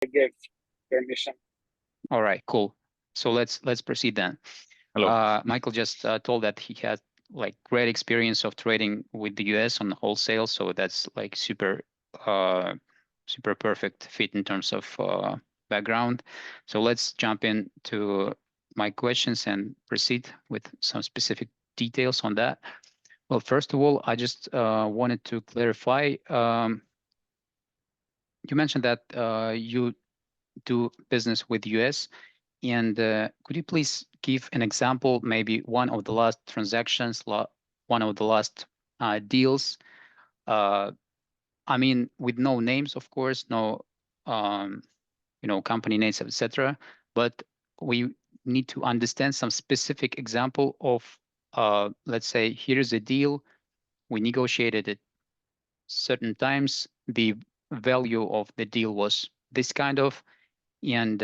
give permission. All right, cool. So let's proceed then. Hello. Michael just told that he had like great experience of trading with the US on wholesale, so that's like super perfect fit in terms of background. So let's jump into my questions and proceed with some specific details on that. Well, first of all, I just wanted to clarify. You mentioned that you do business with US. And could you please give an example, maybe one of the last transactions, one of the last deals? Uh, I mean, with no names, of course, no, um, company names, etc. But we need to understand some specific example of, let's say, here's a deal. We negotiated it certain times. The value of the deal was this kind of, and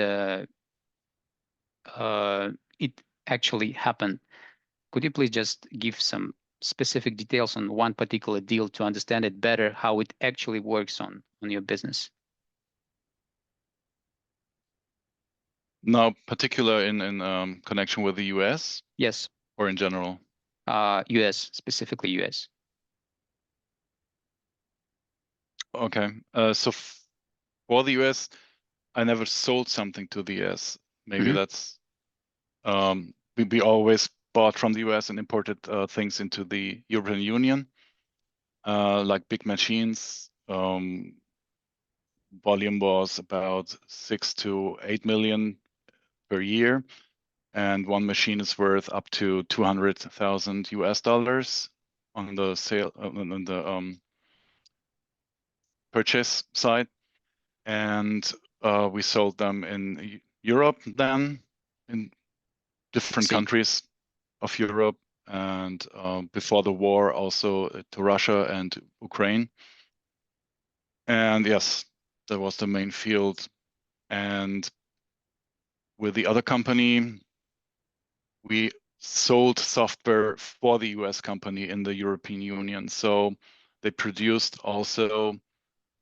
it actually happened. Could you please just give some specific details on one particular deal to understand it better, how it actually works on your business? Now, particular in connection with the US Yes, or in general? US, specifically US. Okay. So for the US, I never sold something to the US. Maybe Mhm. that's we always bought from the US and imported things into the European Union, like big machines. Volume was about 6 to 8 million per year, and one machine is worth up to 200,000 US dollars on the sale on the purchase side, and we sold them in Europe then, in different See, countries of Europe, and before the war also to Russia and Ukraine. And yes, that was the main field. And with the other company, we sold software for the US company in the European Union. So they produced also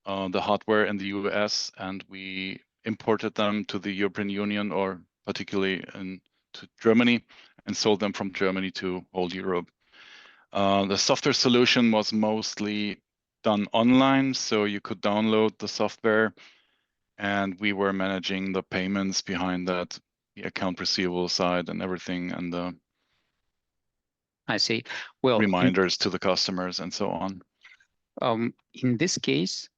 the hardware in the US, and we imported them to the European Union, or particularly to Germany, and sold them from Germany to all Europe. The software solution was mostly done online, so you could download the software, and we were managing the payments behind that, the account receivable side and everything, and the I see. Well, reminders to the customers and so on. in this case,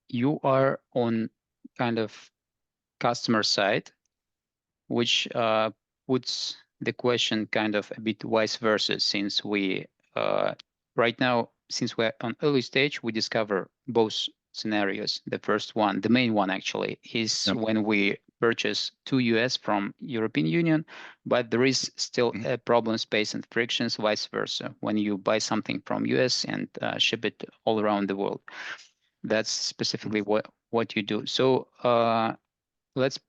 you are on kind of customer side, which puts the question kind of a bit vice versa, since we right now, since we're on early stage, we discover both scenarios. The first one, the main one actually, is Yep. when we purchase to US from European Union, but there is still a problem space and frictions, vice versa, when you buy something from US and ship it all around the world. That's specifically what you do. So let's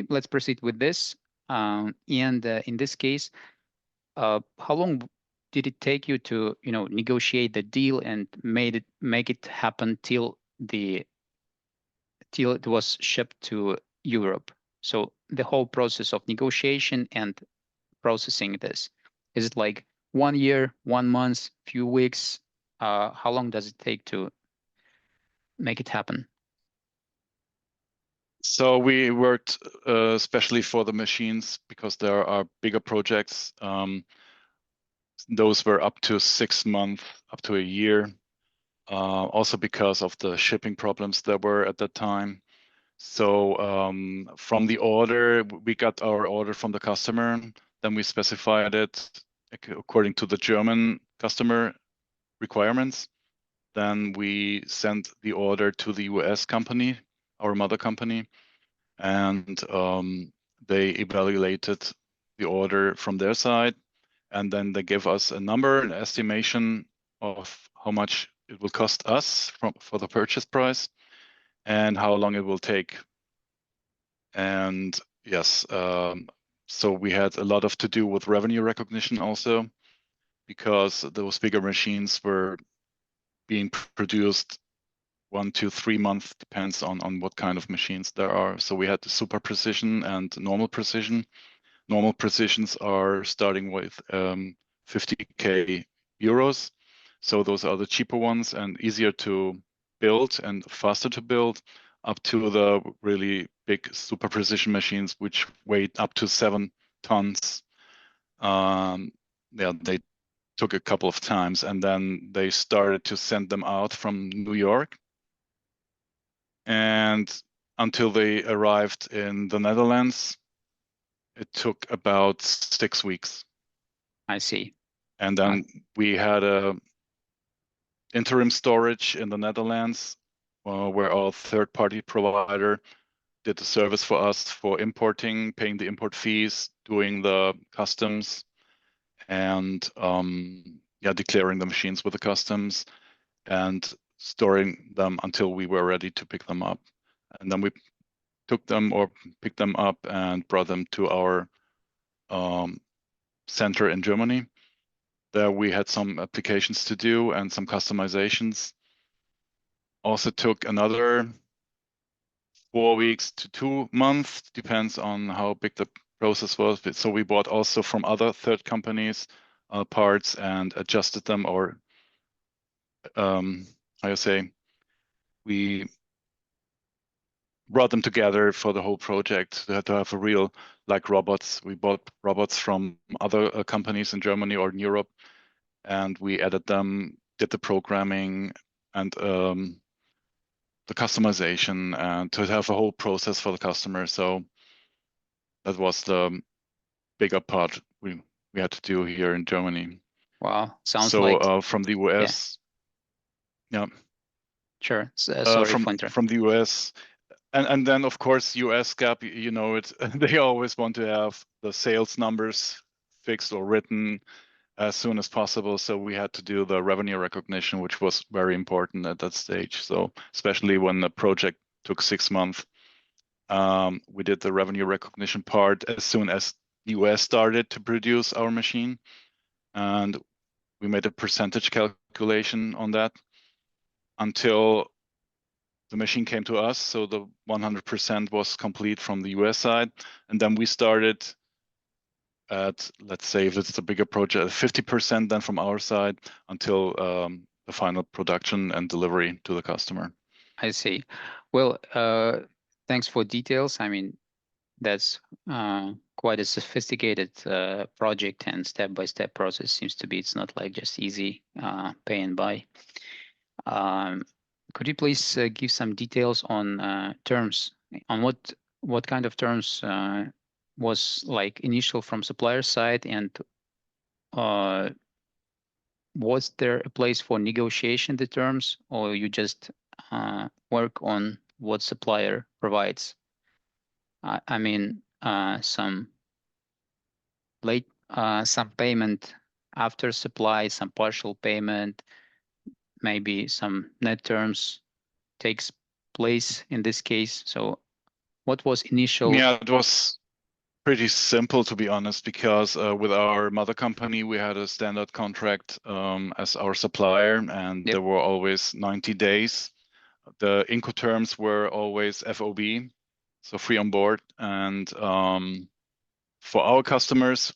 let's proceed with this. And in this case, how long did it take you to, negotiate the deal and make it happen till it was shipped to Europe? So the whole process of negotiation and processing this, is it like 1 year, 1 month, few weeks? How long does it take to make it happen? So we worked especially for the machines, because there are bigger projects. Those were up to 6 months, up to a year. Also because of the shipping problems there were at that time. So from the order, we got our order from the customer, then we specified it according to the German customer requirements. Then we sent the order to the US company, our mother company, and they evaluated the order from their side, and then they give us a number, an estimation of how much it will cost us for the purchase price and how long it will take. And yes, so we had a lot of to do with revenue recognition also, because those bigger machines were being produced 1 to 3 months, depends on what kind of machines there are. So we had the super precision and normal precision. Normal precisions are starting with 50K euros. So those are the cheaper ones and easier to build and faster to build, up to the really big super precision machines, which weigh up to 7 tons. Yeah, they took a couple of times, and then they started to send them out from New York. And until they arrived in the Netherlands, it took about 6 weeks. I see. And then we had a interim storage in the Netherlands, where our third-party provider did the service for us for importing, paying the import fees, doing the customs, and yeah, declaring the machines with the customs, and storing them until we were ready to pick them up. And then we took them or picked them up and brought them to our center in Germany. There we had some applications to do and some customizations. Also took another 4 weeks to 2 months, depends on how big the process was. So we bought also from other third companies parts and adjusted them, or how you say, we brought them together for the whole project to have a real, like robots. We bought robots from other companies in Germany or in Europe, and we added them, did the programming and the customization, and to have a whole process for the customer. So that was the bigger part we had to do here in Germany. Wow, sounds So like from the yeah, US, yeah, sure. Sorry for interrupting. from the US, and then of course US GAAP, you know it. They always want to have the sales numbers fixed or written as soon as possible. So we had to do the revenue recognition, which was very important at that stage. So especially when the project took 6 months, we did the revenue recognition part as soon as the US started to produce our machine, and we made a percentage calculation on that until the machine came to us. So the 100% was complete from the US side, and then we started at, let's say, if it's the bigger project, 50% then from our side until the final production and delivery to the customer. I see. Well, thanks for details. I mean, that's quite a sophisticated project, and step-by-step process seems to be. It's not like just easy pay and buy. Um, could you please give some details on terms? On what kind of terms was like initial from supplier side, and uh, was there a place for negotiation the terms, or you just work on what supplier provides? I mean, some payment after supply, some partial payment, maybe some net terms takes place in this case. So what was initial? Yeah, it was pretty simple, to be honest, because with our mother company, we had a standard contract as our supplier, and Yep, there were always 90 days. The Incoterms were always FOB, so free on board. And for our customers,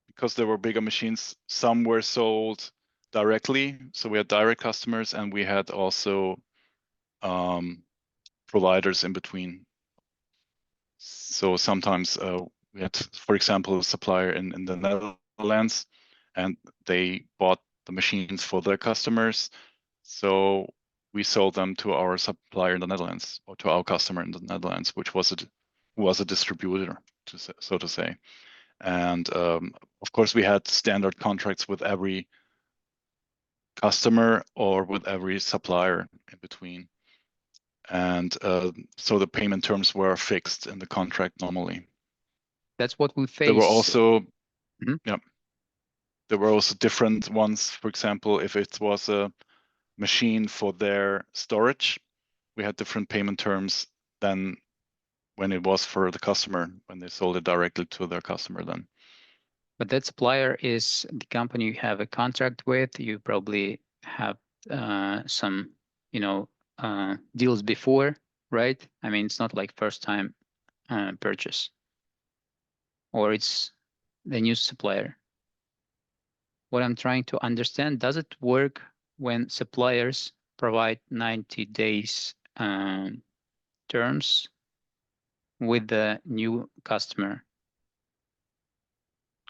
because there were bigger machines, some were sold directly. So we had direct customers, and we had also providers in between. So sometimes we had, for example, a supplier in the Netherlands, and they bought the machines for their customers. So we sold them to our supplier in the Netherlands, or to our customer in the Netherlands, which was a distributor, so to say. And of course, we had standard contracts with every customer or with every supplier in between. And so the payment terms were fixed in the contract normally. that's what we There were face. also, Mhm. yeah, there were also different ones. For example, if it was a machine for their storage, we had different payment terms than when it was for the customer, when they sold it directly to their customer then. But that supplier is the company you have a contract with. You probably have some, you know, deals before, right? I mean, it's not like first time purchase, or it's the new supplier. What I'm trying to understand, does it work when suppliers provide 90 days terms with the new customer?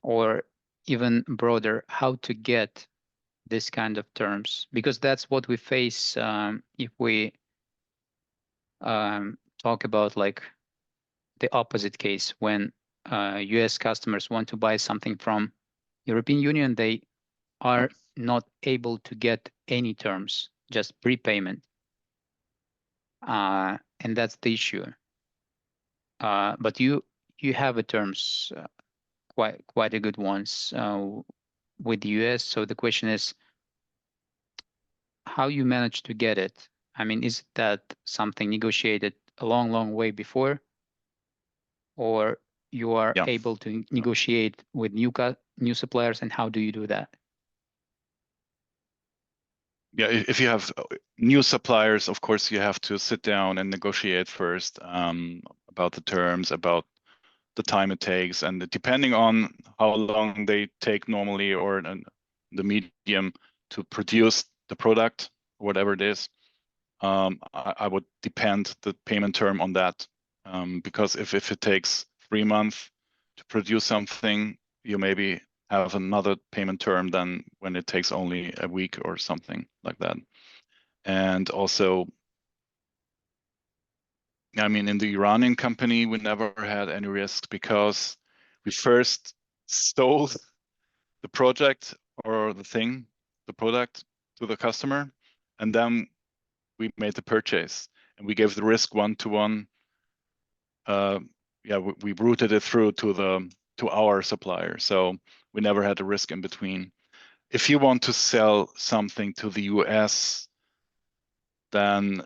Or even broader, how to get this kind of terms? Because that's what we face if we talk about like the opposite case when US customers want to buy something from European Union, they are not able to get any terms, just prepayment. And that's the issue. But you have a terms, quite a good ones with the US. So the question is how you manage to get it. I mean, is that something negotiated a long, long way before, or you are Yeah. able to negotiate with new suppliers, and how do you do that? Yeah, if you have new suppliers, of course, you have to sit down and negotiate first about the terms, about the time it takes, and depending on how long they take normally or the medium to produce the product, whatever it is, I would depend the payment term on that. Because if it takes 3 months to produce something, you maybe have another payment term than when it takes only a week or something like that. And also, I mean, in the Iranian company, we never had any risk because we first sold the project or the product to the customer, and then we made the purchase and we gave the risk one-to-one. Yeah, we routed it through to our supplier, so we never had a risk in between. If you want to sell something to the US, then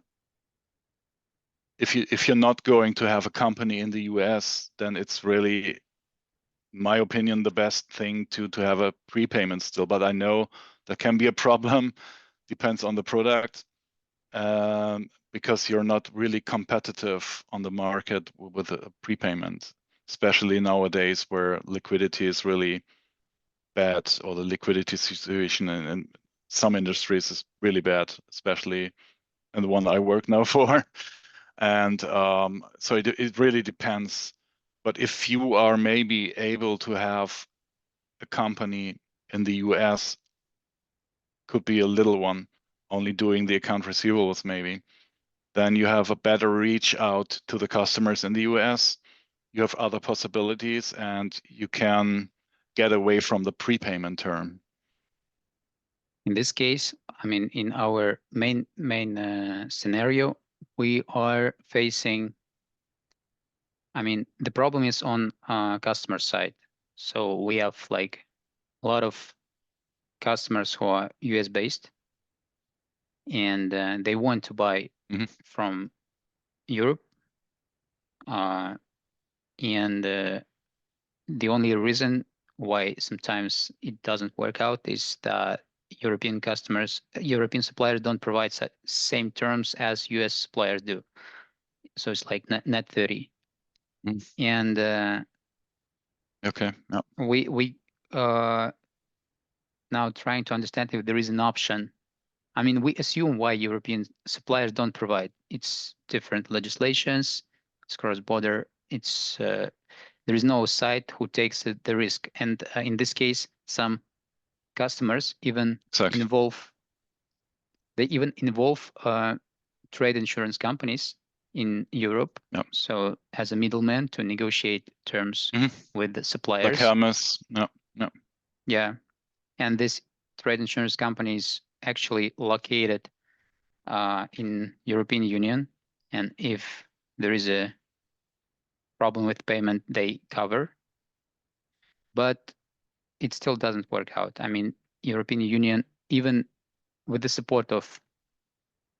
if you're not going to have a company in the US, then it's really, in my opinion, the best thing to have a prepayment still. But I know that can be a problem, depends on the product, because you're not really competitive on the market with a prepayment, especially nowadays where liquidity is really bad, or the liquidity situation in some industries is really bad, especially in the one I work now for. And so it really depends. But if you are maybe able to have a company in the US, could be a little one, only doing the account receivables maybe, then you have a better reach out to the customers in the US. You have other possibilities and you can get away from the prepayment term. In this case, I mean, in our main scenario, we are facing, I mean, the problem is on customer side. So we have like a lot of customers who are US based, and they want to buy from Europe. And the only reason why sometimes it doesn't work out is that European suppliers don't provide same terms as US suppliers do. So it's like net 30. And okay, yeah. we now trying to understand if there is an option. I mean, we assume why European suppliers don't provide. It's different legislations, it's cross-border, it's there is no site who takes the risk. And in this case, some customers even involve trade insurance companies in Europe. Yep. So as a middleman to negotiate terms with the suppliers. Like Hermes, no. Yeah, and this trade insurance company is actually located in European Union, and if there is a problem with payment, they cover. But it still doesn't work out. I mean, European Union, even with the support of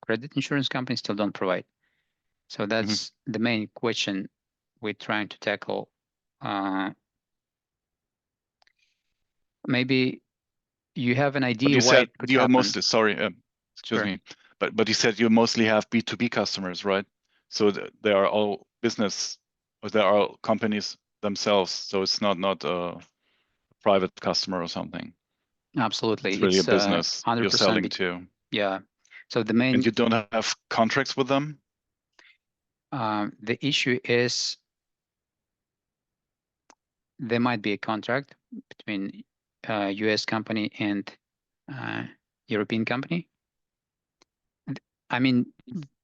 credit insurance companies, still don't provide. So that's the main question we're trying to tackle. Maybe you have an idea why it could happen. Sorry, excuse me. But you said you mostly have B2B customers, right? So they are all business, or they are all companies themselves. So it's not a private customer or something. Absolutely, It's really a it's business you're 100%. selling to. Yeah. So the And main you don't have contracts with them? the issue is there might be a contract between US company and uh, European company. I mean,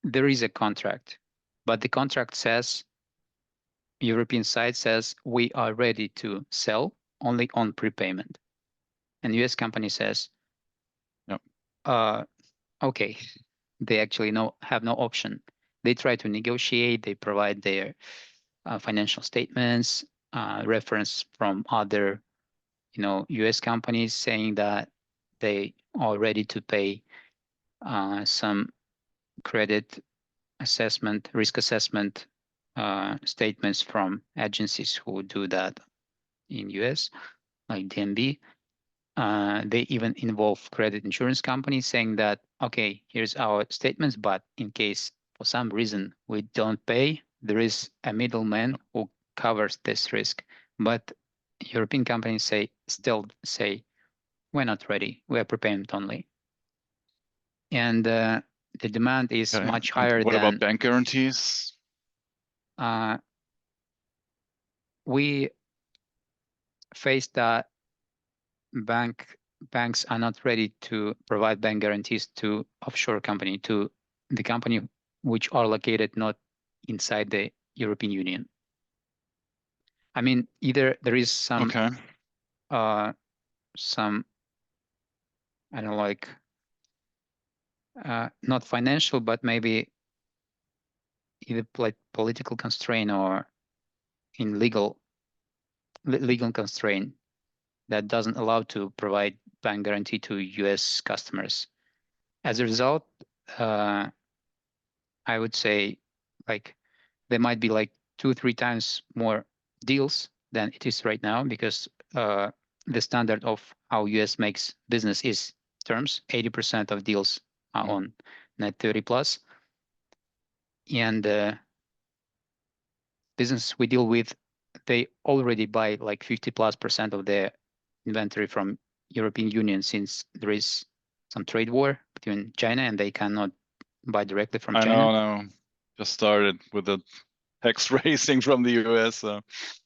there is a contract, but the contract says European side says we are ready to sell only on prepayment, and US company says, Yep. uh, okay, they actually have no option. They try to negotiate. They provide their financial statements, reference from other, US companies saying that they are ready to pay some credit assessment, risk assessment statements from agencies who do that in US, like DNB. They even involve credit insurance companies saying that, okay, here's our statements, but in case for some reason we don't pay, there is a middleman who covers this risk. But European companies still say, we're not ready, we're prepayment only. And the demand is Okay. much And higher what about than bank guarantees? uh, we faced that banks are not ready to provide bank guarantees to offshore company, to the company which are located not inside the European Union. I mean, either there is Okay. some I don't know, like not financial, but maybe either like political constraint or in legal constraint that doesn't allow to provide bank guarantee to US customers. As a result, uh, I would say like there might be like 2-3 times more deals than it is right now because the standard of how US makes business is terms. 80% of deals are Mm. on net 30 plus. And business we deal with, they already buy like 50+% of their inventory from European Union since there is some trade war between China and they cannot buy directly from I China. know. Just started with the tax raising from the US. So.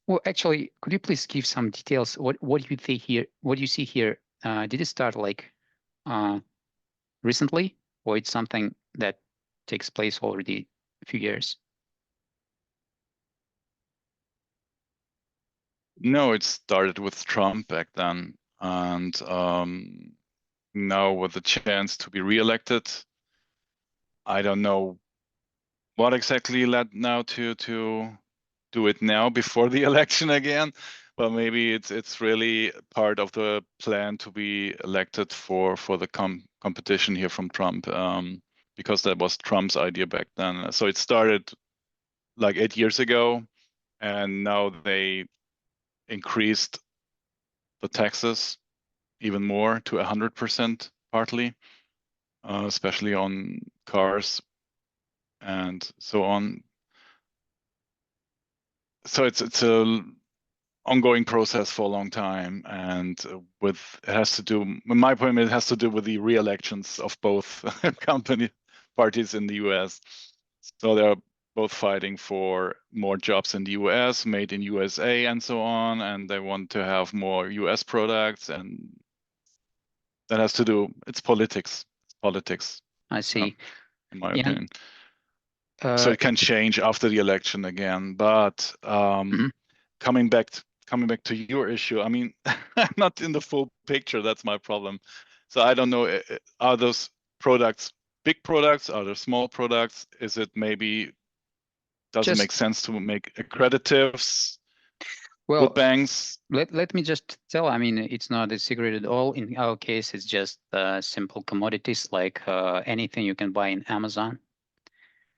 Well, actually, could you please give some details? What do you think here? What do you see here? Did it start like uh, recently, or it's something that takes place already a few years? No, it started with Trump back then. And now with the chance to be reelected, I don't know what exactly led now to do it now before the election again. But maybe it's really part of the plan to be elected for the competition here from Trump, because that was Trump's idea back then. So it started like 8 years ago, and now they increased the taxes even more to 100% partly, especially on cars and so on. So it's a ongoing process for a long time, and with it has to do, in my point, it has to do with the re-elections of both company parties in the US. So they're both fighting for more jobs in the US, made in USA, and so on, and they want to have more US products, and that has to do. It's politics. It's politics, I see. in my And opinion. So it can change after the election again, but mhm. coming back to your issue, I mean, I'm not in the full picture. That's my problem. So I don't know. Are those products big products? Are they small products? Is it maybe doesn't Just make sense to make accreditives with well, banks? let me just tell. I mean, it's not a secret at all. In our case, it's just simple commodities like anything you can buy in Amazon.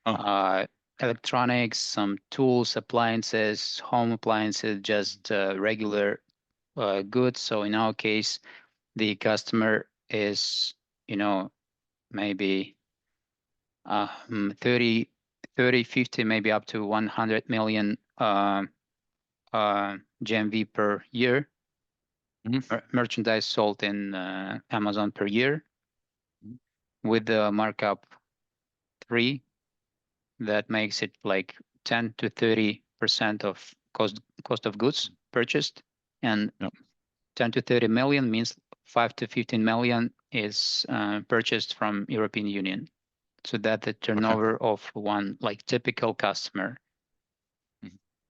Oh, uh, Electronics, some tools, appliances, home appliances, just regular goods. So in our case, the customer is, you know, maybe 30, 50, maybe up to 100 million GMV per year, merchandise sold in Amazon per year, with the markup 3, that makes it like 10 to 30% of cost of goods purchased, and 10 to 30 million means 5 to 15 million is purchased from European Union. So that the turnover of one like typical customer.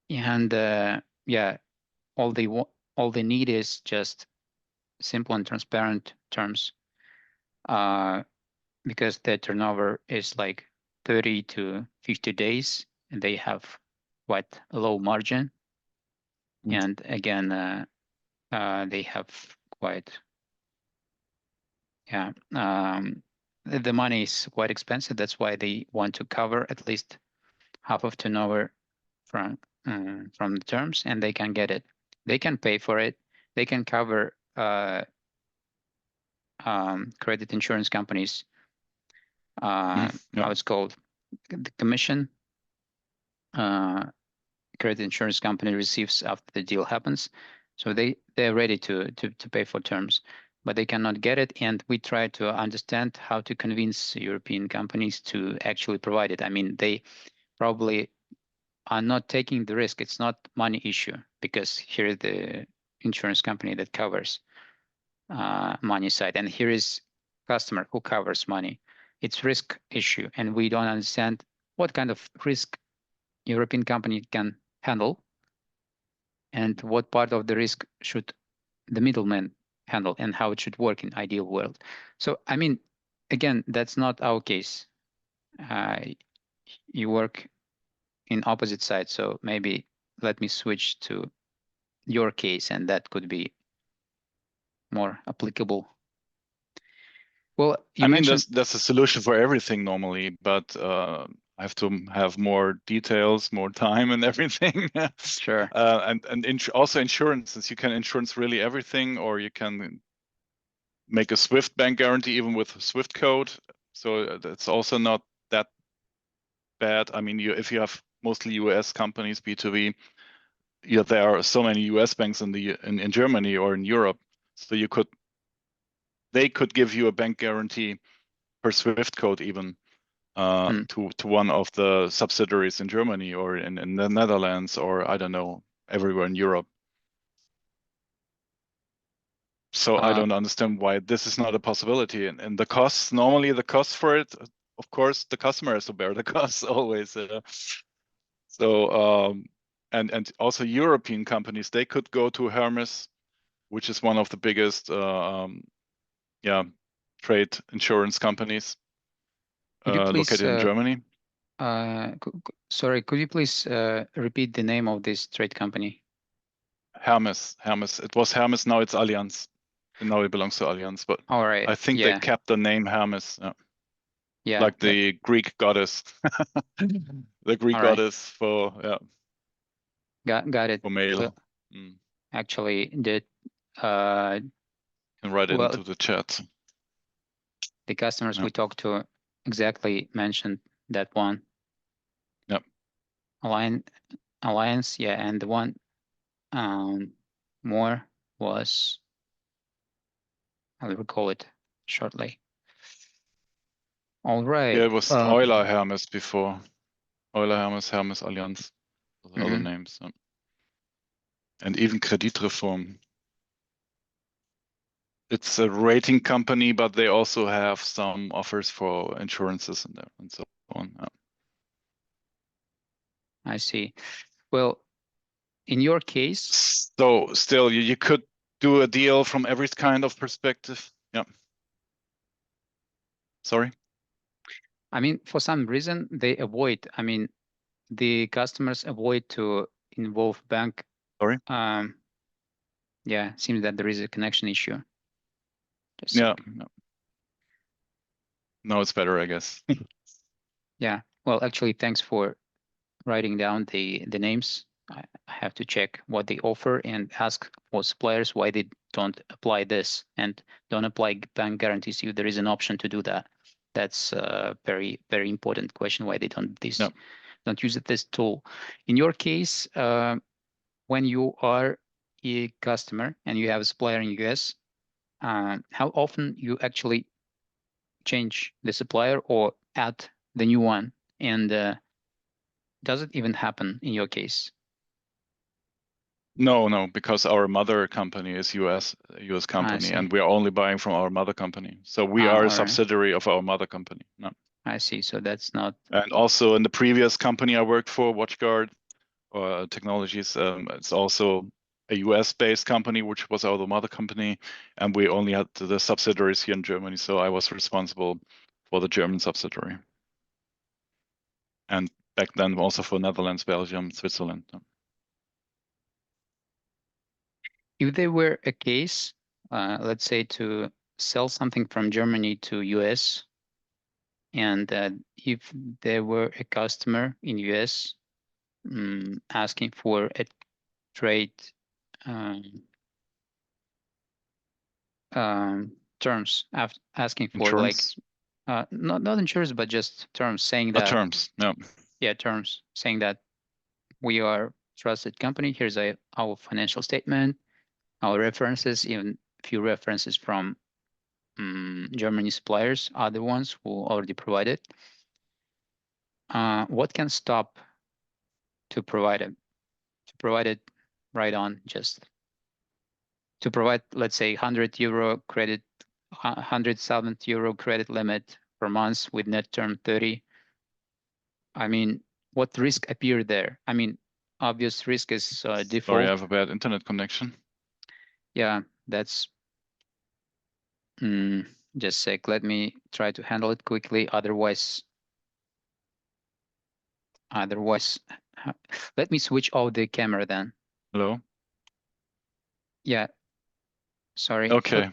And yeah, all they need is just simple and transparent terms, because the turnover is like 30 to 50 days, and they have quite a low margin. And again, they have quite, the money is quite expensive. That's why they want to cover at least half of turnover from the terms, and they can get it. They can pay for it. They can cover credit insurance companies. How it's called, the commission credit insurance company receives after the deal happens. So they're ready to pay for terms, but they cannot get it. And we try to understand how to convince European companies to actually provide it. I mean, they probably are not taking the risk. It's not money issue, because here is the insurance company that covers money side, and here is customer who covers money. It's risk issue, and we don't understand what kind of risk European company can handle, and what part of the risk should the middleman handle, and how it should work in ideal world. So I mean, again, that's not our case. You work in opposite sides, so maybe let me switch to your case, and that could be more applicable. Well, you mentioned that's a solution for everything normally, but I have to have more details, more time, and everything. Sure. And also insurances. You can insurance really everything, or you can make a Swift bank guarantee even with Swift code. So that's also not that bad. I mean, if you have mostly US companies, B2B, there are so many US banks in Germany or in Europe, so they could give you a bank guarantee per Swift code even to one of the subsidiaries in Germany or in the Netherlands, or I don't know, everywhere in Europe. So I don't understand why this is not a possibility. And the costs, normally the costs for it, of course, the customer has to bear the costs always. And also European companies, they could go to Hermes, which is one of the biggest trade insurance companies located in Germany. Sorry, could you please repeat the name of this trade company? Hermes. It was Hermes, now it's Allianz. And now it belongs to Allianz, but all right, I think they kept the name Hermes. Yeah, like the Greek goddess. The Greek goddess for got it. For mail. Well, actually, the can write it into the chat. The customers we talked to exactly mentioned that one. Yep. Alliance, yeah, and the one more was, I'll recall it shortly. All right. Yeah, it was Euler Hermes before. Euler Hermes, Hermes Allianz. Those are the names. And even Kreditreform. It's a rating company, but they also have some offers for insurances and so on. Yeah. I see. Well, in your case, so still you could do a deal from every kind of perspective. Yeah. Sorry. I mean, for some reason they avoid. I mean, the customers avoid to involve bank. Sorry. Yeah, seems that there is a connection issue. Yeah. No, it's better, I guess. Yeah. Well, actually, thanks for writing down the names. I have to check what they offer and ask for suppliers why they don't apply this and don't apply bank guarantees if there is an option to do that. That's a very, very important question, why they don't Yeah. don't use this tool. In your case, when you are a customer and you have a supplier in US, how often you actually change the supplier or add the new one? And does it even happen in your case? No, because our mother company is US I company, see. and we are only buying from our mother company. So we are a All right. subsidiary of our mother company. No. I see. So that's not. And also in the previous company I worked for, WatchGuard Technologies, it's also a US-based company, which was our mother company, and we only had the subsidiaries here in Germany. So I was responsible for the German subsidiary, and back then also for Netherlands, Belgium, Switzerland. If there were a case, let's say to sell something from Germany to US, and if there were a customer in US asking for a trade um, terms, asking for like Insurance not insurance, but just terms saying that, terms. No. yeah, terms saying that we are trusted company. Here's our financial statement, our references, even a few references from Germany suppliers, other ones who already provided. What can stop to provide it? To provide it right on, just to provide, let's say, €100 credit, 100,000 euro credit limit per month with net term 30. I mean, what risk appear there? I mean, obvious risk is Sorry, I default. have a bad internet connection. Yeah, that's just a sec. Let me try to handle it quickly. Otherwise, let me switch off the camera then. Hello? Yeah, sorry. Okay,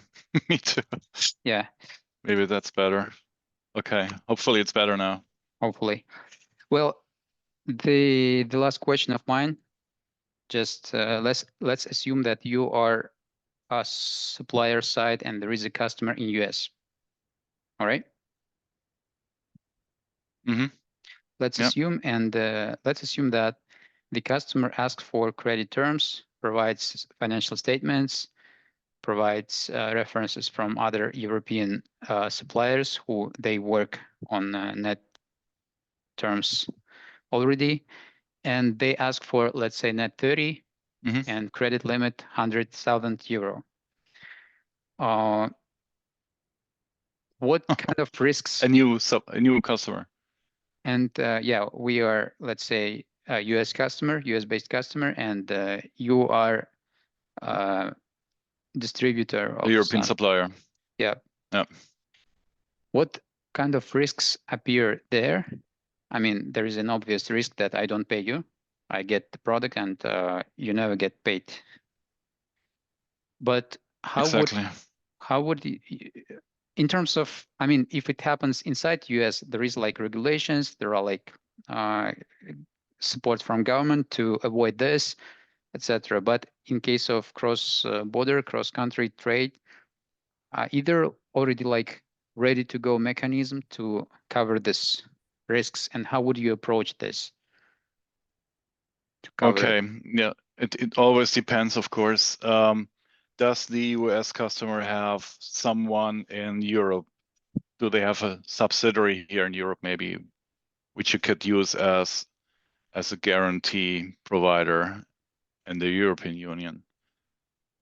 me too. Yeah, Maybe that's better. Okay, hopefully it's better now. hopefully. Well, the last question of mine, just let's assume that you are a supplier side and there is a customer in US. All right? Mm-hmm. Let's Yeah. assume that the customer asks for credit terms, provides financial statements, provides references from other European suppliers who they work on net terms already, and they ask for, let's say, net 30 Mm-hmm. and credit limit 100,000 euro. What kind of risks? A new customer. And yeah, we are, let's say, a US customer, US-based customer, and you are a distributor A of European Zahn. supplier. Yeah. Yeah. What kind of risks appear there? I mean, there is an obvious risk that I don't pay you. I get the product and you never get paid. But Exactly. in terms of, I mean, if it happens inside US, there is like regulations, there are like uh, support from government to avoid this, etc. But in case of cross-border, cross-country trade, either already like ready to go mechanism to cover this risks, and how would you approach this to cover it? Okay. Yeah. It always depends, of course. Does the US customer have someone in Europe? Do they have a subsidiary here in Europe, maybe, which you could use as a guarantee provider in the European Union?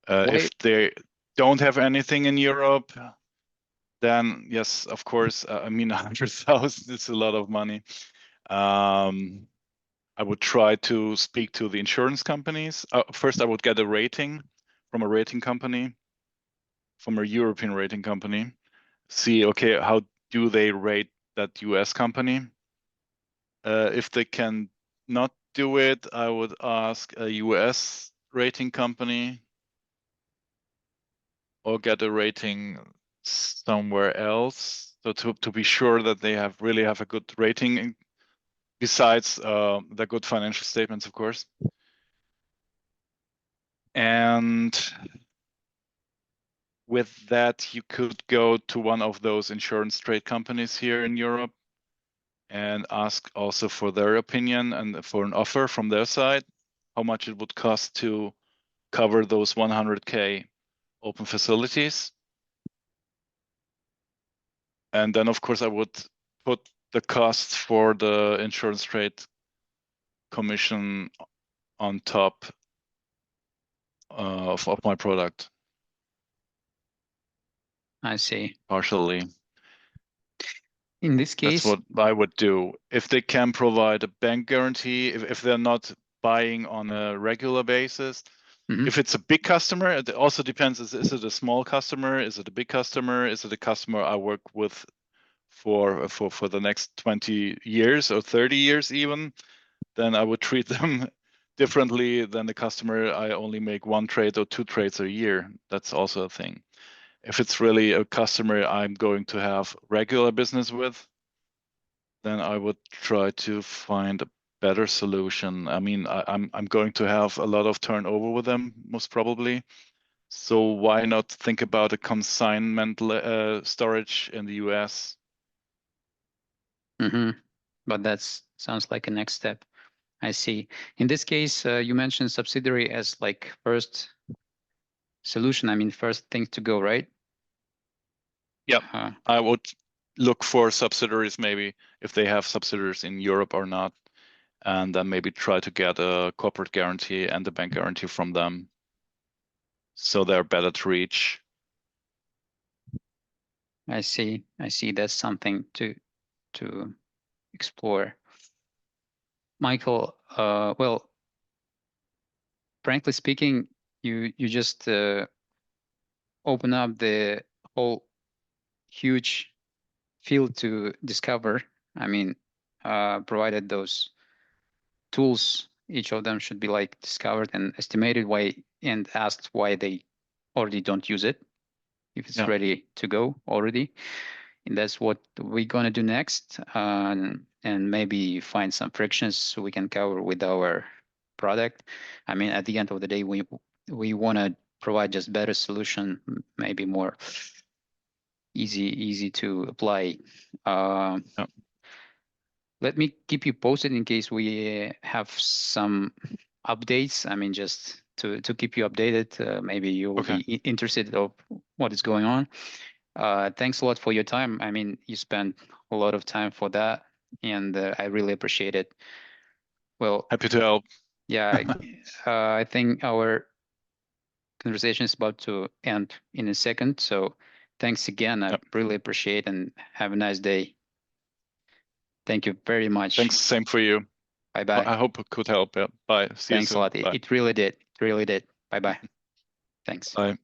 Why? If they don't have anything in Europe, then yes, of course. I mean, 100,000 is a lot of money. I would try to speak to the insurance companies. First, I would get a rating from a rating company, from a European rating company. See, okay, how do they rate that US company? If they can not do it, I would ask a US rating company or get a rating somewhere else. So to be sure that they really have a good rating, besides the good financial statements, of course. And with that, you could go to one of those insurance trade companies here in Europe and ask also for their opinion and for an offer from their side, how much it would cost to cover those 100K open facilities. And then, of course, I would put the cost for the insurance trade commission on top of my product. I see. Partially. In this That's case, what I would do. If they can provide a bank guarantee, if they're not buying on a regular basis, if it's a big customer, it also depends. Is it a small customer? Is it a big customer? Is it a customer I work with for the next 20 years or 30 years even? Then I would treat them differently than the customer I only make one trade or two trades a year. That's also a thing. If it's really a customer I'm going to have regular business with, then I would try to find a better solution. I mean, I'm going to have a lot of turnover with them, most probably. So why not think about a consignment storage in the US? But that sounds like a next step. I see. In this case, you mentioned subsidiary as like first solution. I mean, first thing to go, right? Yep. I would look for subsidiaries, maybe if they have subsidiaries in Europe or not, and then maybe try to get a corporate guarantee and a bank guarantee from them, so they're better to reach. I see. I see. That's something to explore. Michael, well, frankly speaking, you just open up the whole huge field to discover. I mean, provided those tools, each of them should be like discovered and estimated why and asked why they already don't use it if it's Yeah. ready to go already. And that's what we're gonna do next, and maybe find some frictions so we can cover with our product. I mean, at the end of the day, we want to provide just better solution, maybe more easy to apply. Yeah. Let me keep you posted in case we have some updates. I mean, just to keep you updated. Maybe you will Okay. be interested of what is going on. Thanks a lot for your time. I mean, you spent a lot of time for that, and I really appreciate it. Well, Happy to help. yeah, I think our conversation is about to end in a second. So thanks again. I Yep. really appreciate and have a nice day. Thank you very much. Thanks. Same for you. Bye bye. I hope it could help. Yeah. Bye. See you Thanks a soon. lot. Bye. It really did. It really did. Bye bye. Thanks. Bye.